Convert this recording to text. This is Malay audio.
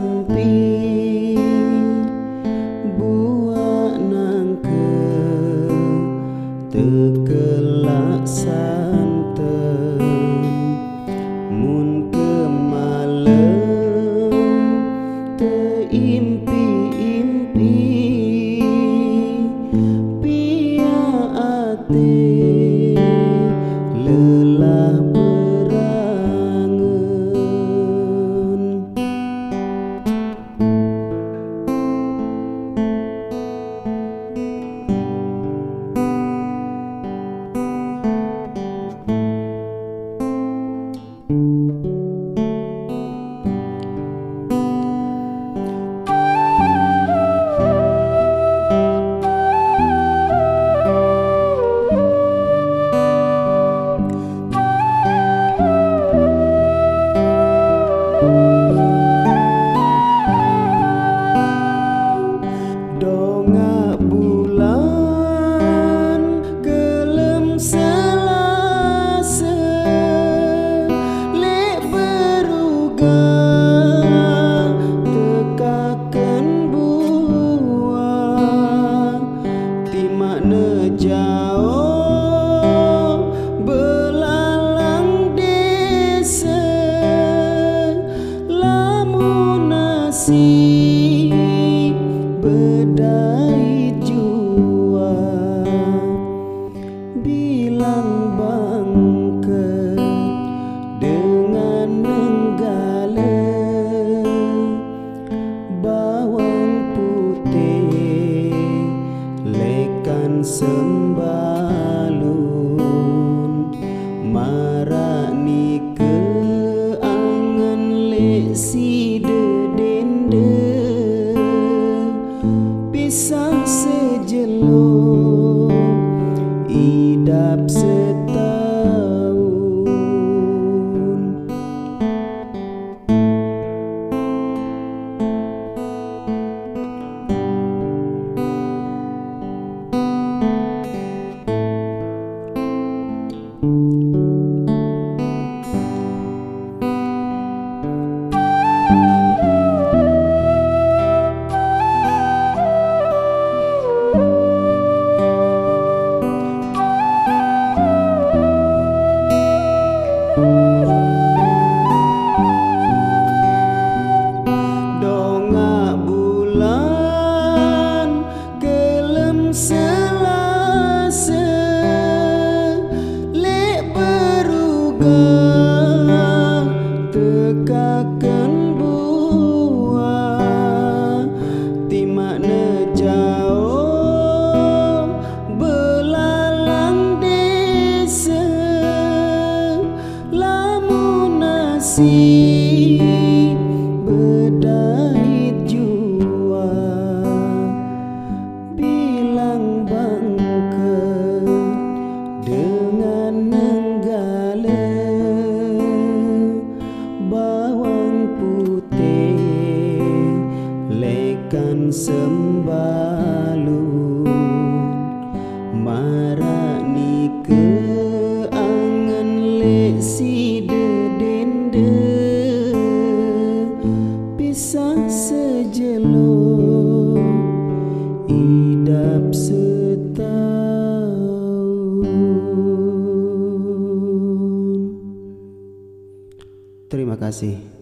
sampi buat nangke tekelak santen mun kemalem teimpi-impi pia ate lelah dongak bulan gelem selase lek berugah tekaken buah timak nejauh belalang desa lamun nasib berdait jua bilang bangke dengan nenggala bawang putih lekan sembalun marani ke angen lek si dedende pisang sejelo idap setahun. Dongak bulan gelem selase lek berugah tekaken buah timak nejauh belalang desa lamun nasib berdait jua bilang bangke dengan nenggala bawang putih lekan sembalun marani ke angen lek si dedende pisang sejelo idap setahun. Terima kasih.